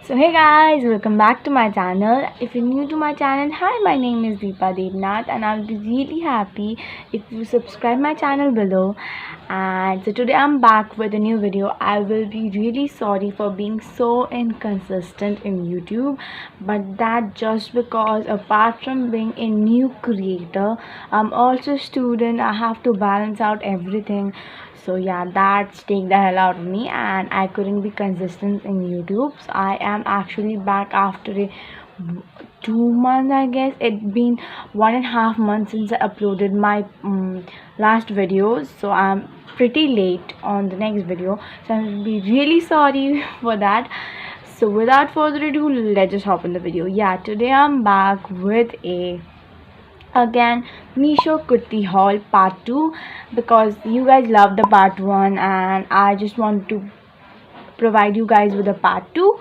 So hey guys, welcome back to my channel. If you're new to my channel, hi, my name is Deepa Devnath and I'll be really happy if you subscribe my channel below. And so today I'm back with a new video. I will be really sorry for being so inconsistent in YouTube, but that just because apart from being a new creator, I'm also a student. I have to balance out everything. So yeah, that's take the hell out of me and I couldn't be consistent in YouTube. So I am actually back after a 2 months, I guess. It's been 1.5 months since I uploaded my last videos, so I'm pretty late on the next video, so I'll be really sorry for that. So without further ado, let's just hop in the video. Yeah, today I'm back with a again Meesho kurti haul part 2 because you guys love the part 1 and I just want to provide you guys with a part 2.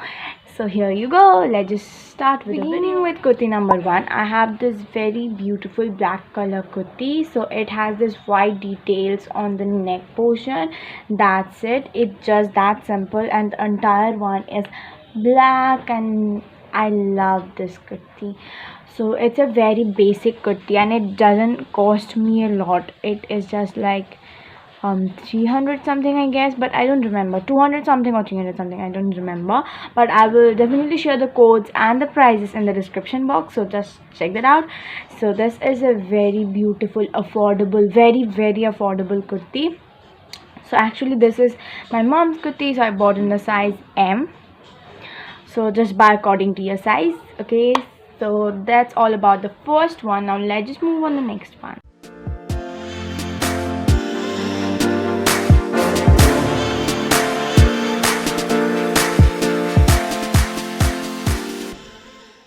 So here you go, let's just start with beginning with kurti number 1. I have this very beautiful black color kurti. So it has this white details on the neck portion. That's it, it's just that simple, and the entire one is black and I love this kurti. So it's a very basic kurti and it doesn't cost me a lot. It is just like 300 something, I guess, but I don't remember, 200 something or 300 something, I don't remember, but I will definitely share the codes and the prices in the description box, so just check that out. So this is a very beautiful, affordable, very affordable kurti. So actually this is my mom's kurti, so I bought in the size M. So just buy according to your size. Okay, so that's all about the first one. Now let's just move on the next one.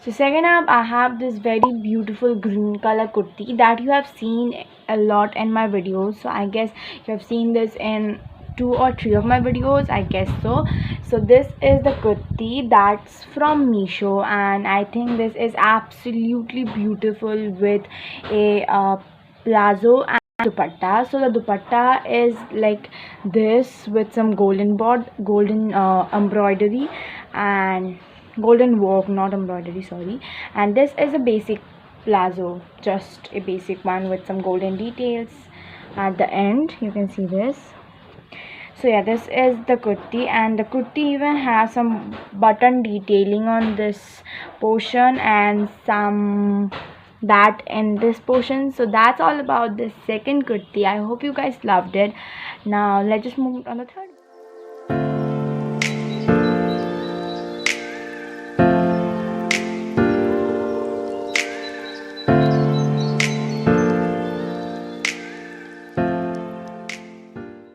So second up, I have this very beautiful green color kurti that you have seen a lot in my videos. So I guess you have seen this in 2 or 3 of my videos, I guess so. So this is the kurti that's from Meesho and I think this is absolutely beautiful with a palazzo and dupatta. So the dupatta is like this with some golden embroidery and golden work, not embroidery, sorry. And this is a basic palazzo, just a basic one with some golden details at the end. You can see this. So yeah, this is the kurti, and the kurti even has some button detailing on this portion and some that in this portion. So that's all about this second kurti. I hope you guys loved it. Now let's just move on the third.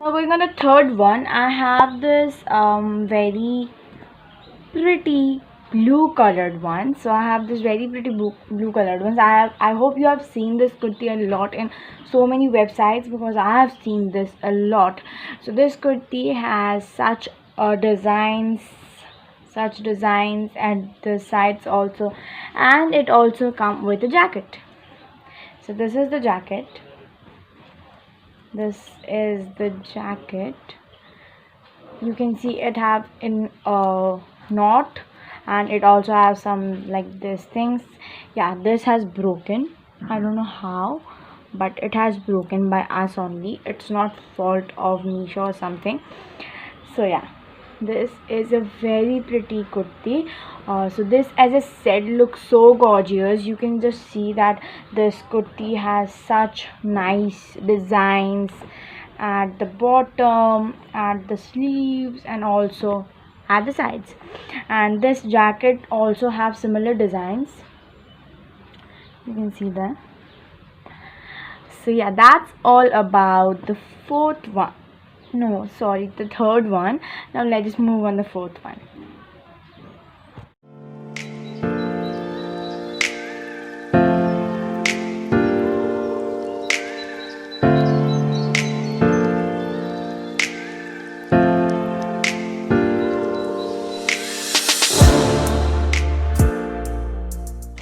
Now going on the third one, I have this very pretty blue colored one. So I have this very pretty blue colored ones. I hope you have seen this kurti a lot in so many websites because I have seen this a lot. So this kurti has such designs at the sides also, and it also comes with a jacket. So this is the jacket. This is the jacket. You can see it have in a knot, and it also has some like this things. Yeah, this has broken. I don't know how, but it has broken by us only. It's not fault of Meesho or something. So yeah, this is a very pretty kurti. So this as a set looks so gorgeous. You can just see that this kurti has such nice designs at the bottom, at the sleeves, and also at the sides. And this jacket also have similar designs. You can see that. So yeah, that's all about the fourth one. No, sorry, the third one. Now let's just move on the fourth one.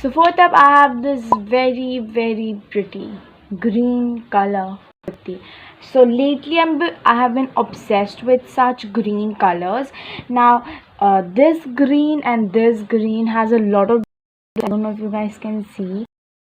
So fourth up, I have this very pretty green color kurti. So lately I have been obsessed with such green colors. Now this green and this green has a lot of, I don't know if you guys can see,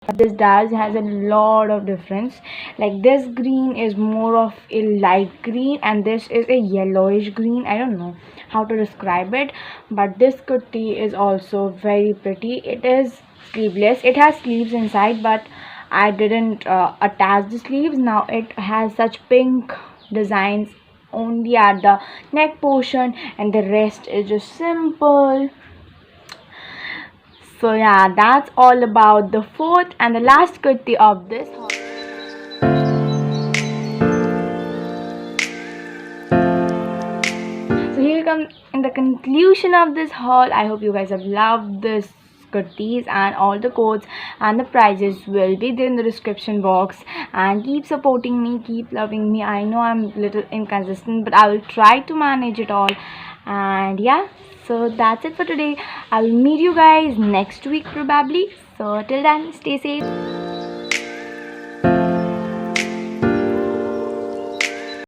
but this does has a lot of difference. Like this green is more of a light green and this is a yellowish green. I don't know how to describe it, but this kurti is also very pretty. It is sleeveless. It has sleeves inside, but I didn't attach the sleeves. Now it has such pink designs only at the neck portion and the rest is just simple. So yeah, that's all about the fourth and the last kurti of this haul. So here comes in the conclusion of this haul. I hope you guys have loved this kurtis, and all the codes and the prices will be there in the description box. And keep supporting me, keep loving me. I know I'm a little inconsistent, but I will try to manage it all. And yeah, so that's it for today. I'll meet you guys next week probably. So till then, stay safe.